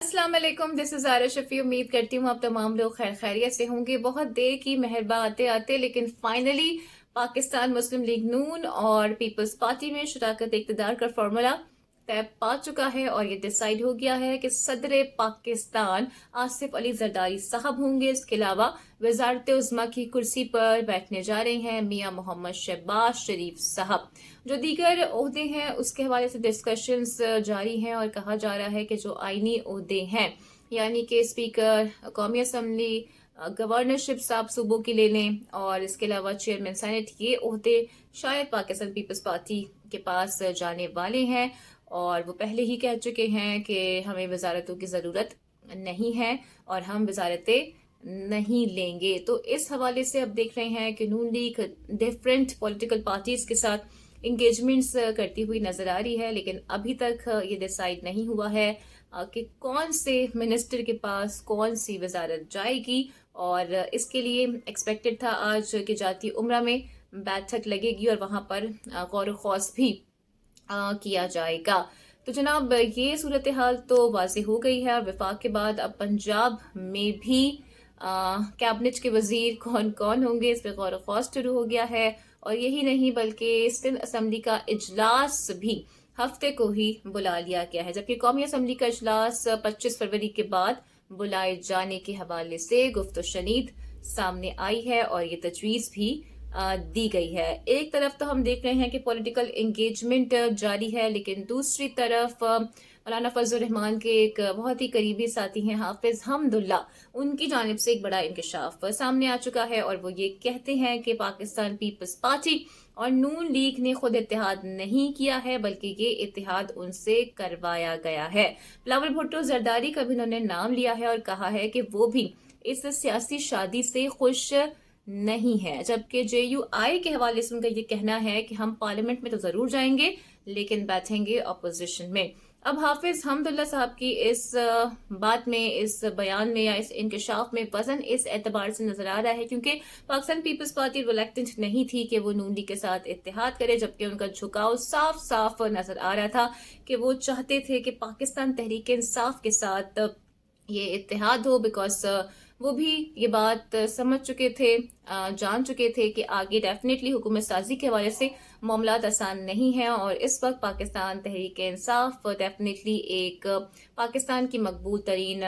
अस्सलाम वालेकुम, this is Zaara Shafi. उम्मीद करती हूँ आप तमाम लोग खैर खैरियत से होंगे। बहुत देर की मेहरबा आते आते लेकिन फाइनली पाकिस्तान मुस्लिम लीग नून और पीपल्स पार्टी में शराकत इक़्तिदार का फार्मूला तय पा चुका है और ये डिसाइड हो गया है कि सदर पाकिस्तान आसिफ अली जरदारी साहब होंगे। इसके अलावा वजारत उज़्मा की कुर्सी पर बैठने जा रहे हैं मियां मोहम्मद शहबाज शरीफ साहब। जो दीगर ओहदे हैं उसके हवाले से डिस्कशंस जारी हैं और कहा जा रहा है कि जो आईनी ओहदे हैं यानी कि स्पीकर कौमी असम्बली, गवर्नरशिप साहब सूबों की ले लें और इसके अलावा चेयरमैन सेनेट, ये ओहदे शायद पाकिस्तान पीपल्स पार्टी के पास जाने वाले हैं। और वो पहले ही कह चुके हैं कि हमें वजारतों की ज़रूरत नहीं है और हम वजारतें नहीं लेंगे। तो इस हवाले से अब देख रहे हैं कि नून लीग डिफरेंट पॉलिटिकल पार्टीज के साथ इंगेजमेंट्स करती हुई नजर आ रही है, लेकिन अभी तक ये डिसाइड नहीं हुआ है कि कौन से मिनिस्टर के पास कौन सी वजारत जाएगी। और इसके लिए एक्सपेक्टेड था आज की जाती उम्रा में बैठक लगेगी और वहां पर गौर खौस भी किया जाएगा। तो जनाब ये सूरत हाल तो वाज़ेह हो गई है और विफाक के बाद अब पंजाब में भी कैबिनेट के वजीर कौन कौन होंगे इस पर गौर खौस शुरू हो गया है। और यही नहीं बल्कि सिंध असम्बली का इजलास भी हफ्ते को ही बुला लिया गया है, जबकि कौमी असम्बली का इजलास 25 फरवरी के बाद बुलाए जाने के हवाले से गुफ्त शनीद सामने आई है और ये तजवीज़ भी दी गई है। एक तरफ तो हम देख रहे हैं कि पॉलिटिकल एंगेजमेंट जारी है, लेकिन दूसरी तरफ मौलाना फजल रहमान के एक बहुत ही करीबी साथी हैं हाफिज हमदुल्ला, उनकी जानिब से एक बड़ा इंकशाफ सामने आ चुका है और वो ये कहते हैं कि पाकिस्तान पीपल्स पार्टी और नून लीग ने खुद इत्तेहाद नहीं किया है बल्कि ये इत्तेहाद उनसे करवाया गया है। बिलावल भुट्टो जरदारी का भी उन्होंने नाम लिया है और कहा है कि वो भी इस सियासी शादी से खुश नहीं है, जबकि JUI के हवाले से उनका ये कहना है कि हम पार्लियामेंट में तो जरूर जाएंगे लेकिन बैठेंगे अपोजिशन में। अब हाफिज हमदुल्ला साहब की इस बात में, इस बयान में या इस इंकशाफ में वजन इस एतबार से नजर आ रहा है क्योंकि पाकिस्तान पीपल्स पार्टी रिलेक्टेंट नहीं थी कि वो नून लीग के साथ इत्तेहाद करे, जबकि उनका झुकाव साफ साफ नजर आ रहा था कि वो चाहते थे कि पाकिस्तान तहरीक इंसाफ के साथ ये इत्तेहाद हो, बिकॉज वो भी ये बात समझ चुके थे, जान चुके थे कि आगे डेफिनेटली हुकूमत साजी के हवाले से मामलात आसान नहीं है और इस वक्त पाकिस्तान तहरीक इंसाफ डेफिनेटली एक पाकिस्तान की मकबूल तरीन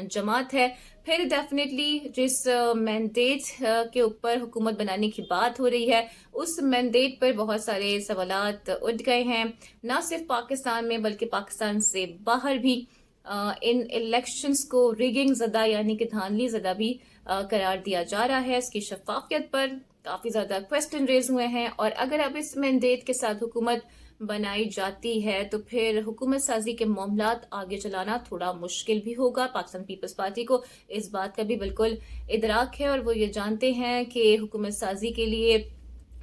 जमात है। फिर डेफिनेटली जिस मैंडेट के ऊपर हुकूमत बनाने की बात हो रही है उस मैंडेट पर बहुत सारे सवालात उठ गए हैं, ना सिर्फ पाकिस्तान में बल्कि पाकिस्तान से बाहर भी इन इलेक्शंस को रिगिंग ज़दा यानी कि धांधली ज़दा भी करार दिया जा रहा है। इसकी शफाफियत पर काफ़ी ज़्यादा क्वेश्चन रेज हुए हैं और अगर अब इस मैंडेट के साथ हुकूमत बनाई जाती है तो फिर हुकूमत साजी के मामलात आगे चलाना थोड़ा मुश्किल भी होगा। पाकिस्तान पीपल्स पार्टी को इस बात का भी बिल्कुल इदराक है और वो ये जानते हैं कि हुकूमत साजी के लिए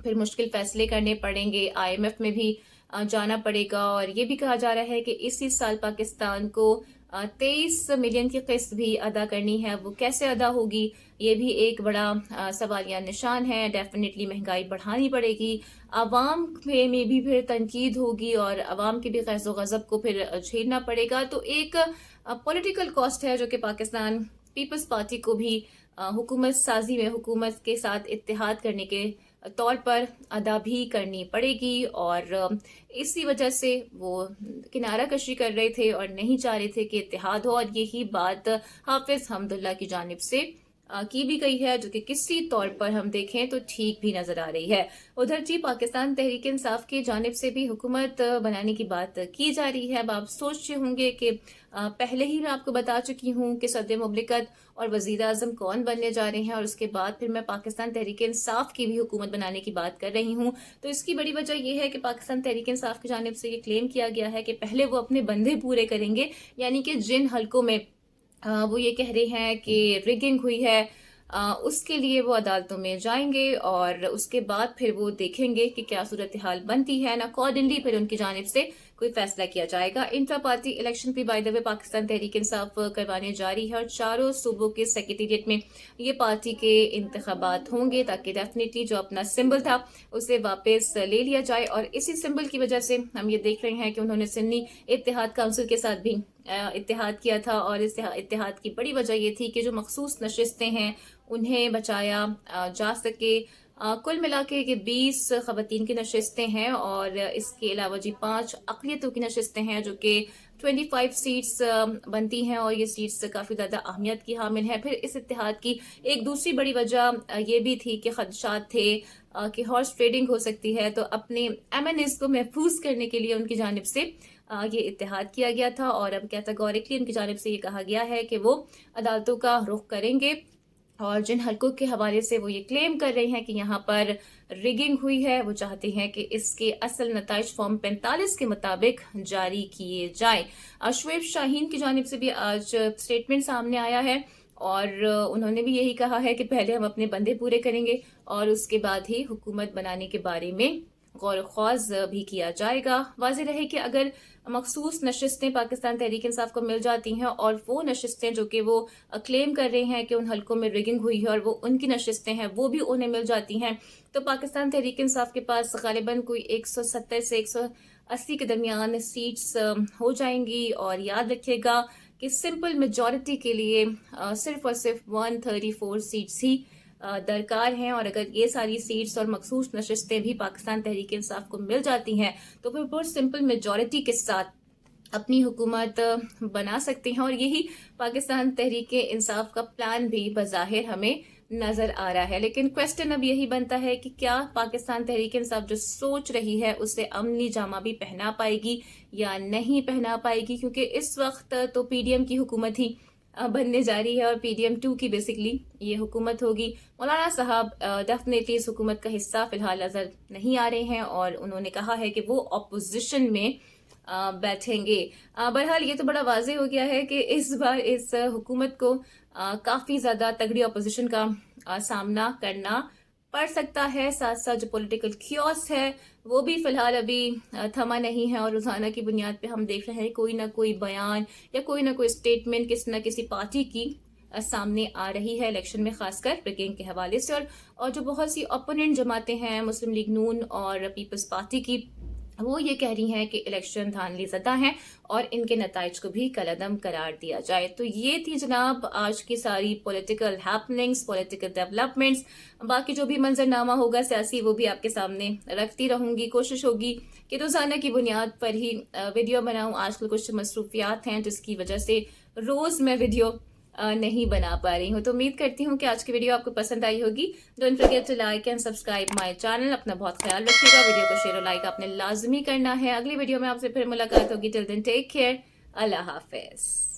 फिर मुश्किल फैसले करने पड़ेंगे, IMF में भी जाना पड़ेगा और ये भी कहा जा रहा है कि इसी साल पाकिस्तान को 23 मिलियन की किस्त भी अदा करनी है। वो कैसे अदा होगी ये भी एक बड़ा सवालिया निशान है। डेफिनेटली महंगाई बढ़ानी पड़ेगी, आवाम में भी फिर तनकीद होगी और आवाम के भी ग़ैज़ो ग़ज़ब को फिर झेलना पड़ेगा। तो एक पॉलिटिकल कॉस्ट है जो कि पाकिस्तान पीपल्स पार्टी को भी हुकूमत साजी में हुकूमत के साथ इत्तेहाद करने के तौर पर अदा भी करनी पड़ेगी और इसी वजह से वो किनारा कशी कर रहे थे और नहीं चाह रहे थे कि इत्तेहाद हो और यही बात हाफिज हमदुल्ला की जानिब से की भी गई है, जो कि किसी तौर पर हम देखें तो ठीक भी नजर आ रही है। उधर जी पाकिस्तान तहरीक इंसाफ की जानिब से भी हुकूमत बनाने की बात की जा रही है। अब आप सोचते होंगे कि पहले ही मैं आपको बता चुकी हूँ कि सदर मुमलिकत और वजीर आजम कौन बनने जा रहे हैं और उसके बाद फिर मैं पाकिस्तान तहरीक इंसाफ की भी हुकूमत बनाने की बात कर रही हूँ। तो इसकी बड़ी वजह यह है कि पाकिस्तान तहरीक इंसाफ की जानिब से ये क्लेम किया गया है कि पहले वो अपने बंदे पूरे करेंगे, यानी कि जिन हलकों में वो ये कह रहे हैं कि रिगिंग हुई है उसके लिए वो अदालतों में जाएंगे और उसके बाद फिर वो देखेंगे कि क्या सूरत हाल बनती है ना, अकॉर्डिंगली फिर उनकी जानिब से कोई फैसला किया जाएगा। इंट्रा पार्टी इलेक्शन भी by the way Pakistan Tehreek Insaf करवाने जारी है और चारों सूबों के सेक्रेटेरिएट में ये पार्टी के इंतखाबात होंगे ताकि डेफिनेटली जो अपना सिंबल था उसे वापस ले लिया जाए। और इसी सिंबल की वजह से हम ये देख रहे हैं कि उन्होंने सुन्नी इत्तेहाद काउंसिल के साथ भी اتحاد کیا تھا، اور اس اتحاد کی بڑی وجہ یہ تھی کہ جو مخصوص نشستیں ہیں انہیں بچایا جا سکے۔ کل ملا کے یہ 20 خواتین کی نشستیں ہیں، اور اس کے علاوہ 5 اقلیتوں کی نشستیں ہیں، جو کہ 25 سیٹس بنتی ہیں، اور یہ سیٹس کافی زیادہ اہمیت کی حامل ہیں۔ پھر اس اتحاد کی ایک دوسری بڑی وجہ یہ بھی تھی کہ خدشات تھے کہ ہارس ٹریڈنگ ہو سکتی ہے، تو اپنے MNAs کو محفوظ کرنے کے لیے ان کی جانب سے یہ اتحاد کیا گیا تھا، اور اب کیٹیگوریکلی ان کی جانب سے یہ کہا گیا ہے کہ وہ عدالتوں کا رخ کریں گے، اور جن حلقوں کے حوالے سے وہ یہ کلیم کر رہے ہیں کہ یہاں پر ریگنگ ہوئی ہے، وہ چاہتے ہیں کہ اس کے اصل نتائج فارم 45 کے مطابق جاری کیے جائیں۔ شعیب شاہین کی جانب سے بھی آج سٹیٹمنٹ سامنے آیا ہے، اور انہوں نے بھی یہی کہا ہے کہ پہلے ہم اپنے بندے پورے کریں گے، اور اس کے بعد ہی حکومت بنانے کے بارے میں غور و خوض بھی کیا جائے گا۔ واضح رہے کہ اگر مخصوص نشستیں پاکستان تحریک انصاف کو مل جاتی ہیں، اور وہ نشستیں جو کہ وہ کلیم کر رہے ہیں کہ ان حلقوں میں ریگنگ ہوئی ہے اور وہ ان کی نشستیں ہیں وہ بھی انہیں مل جاتی ہیں، تو پاکستان تحریک انصاف کے پاس غالباً کوئی 170 سے 180 کے درمیان سیٹس ہو جائیں گی۔ اور یاد رکھیے گا کہ سمپل میجورٹی کے لیے صرف اور صرف 134 سیٹس ہی درکار ہیں، اور اگر یہ ساری سیٹس اور مخصوص نشستیں بھی پاکستان تحریک انصاف کو مل جاتی ہیں تو پھر بہت سمپل میجورٹی کے ساتھ اپنی حکومت بنا سکتے ہیں، اور یہی پاکستان تحریک انصاف کا پلان بھی بظاہر ہمیں نظر آ رہا ہے۔ لیکن کوسچن اب یہی بنتا ہے کہ کیا پاکستان تحریک انصاف جو سوچ رہی ہے اسے عملی جامہ بھی پہنا پائے گی یا نہیں پہنا پائے گی، کیونکہ اس وقت تو PDM کی حکومت ہی بننے جا رہی ہے، اور PDM 2 کی بیسکلی یہ حکومت ہوگی۔ مولانا صاحب ڈیفینیٹلی اس حکومت کا حصہ فی الحال نظر نہیں آ رہے ہیں، اور انہوں نے کہا ہے کہ وہ اپوزیشن میں بیٹھیں گے۔ بہرحال یہ تو بڑا واضح ہو گیا ہے کہ اس بار اس حکومت کو کافی زیادہ تگڑی اپوزیشن کا سامنا کرنا پڑ سکتا ہے، ساتھ ساتھ جو پولیٹیکل کیوس ہے وہ بھی فی الحال ابھی تھما نہیں ہے، اور روزانہ کی بنیاد پہ ہم دیکھ رہے ہیں کوئی نہ کوئی بیان یا کوئی نہ کوئی اسٹیٹمنٹ کسی نہ کسی پارٹی کی سامنے آ رہی ہے الیکشن میں، خاص کر ریگنگ کے حوالے سے، اور جو بہت سی اپوننٹ جماعتیں ہیں مسلم لیگ نون اور پیپلز پارٹی کی، وہ یہ کہہ رہی ہیں کہ الیکشن دھاندلی زدہ ہیں اور ان کے نتائج کو بھی کالعدم قرار دیا جائے۔ تو یہ تھی جناب آج کی ساری پولیٹیکل ہیپننگز، پولیٹیکل ڈیولپمنٹس۔ باقی جو بھی منظرنامہ ہوگا سیاسی وہ بھی آپ کے سامنے رکھتی رہوں گی۔ کوشش ہوگی کہ روزانہ کی بنیاد پر ہی ویڈیو بناؤں۔ آج کل کچھ مصروفیات ہیں جس کی وجہ سے روز میں ویڈیو نہیں بنا پا رہی ہوں، تو امید کرتی ہوں کہ آج کی ویڈیو آپ کو پسند آئی ہوگی۔ Don't forget to like and subscribe my channel. اپنا بہت خیال رکھیے گا، ویڈیو کو شیئر اور لائک آپ نے لازمی کرنا ہے۔ اگلی ویڈیو میں آپ سے پھر ملاقات ہوگی، ٹل دین ٹیک کیئر، اللہ حافظ۔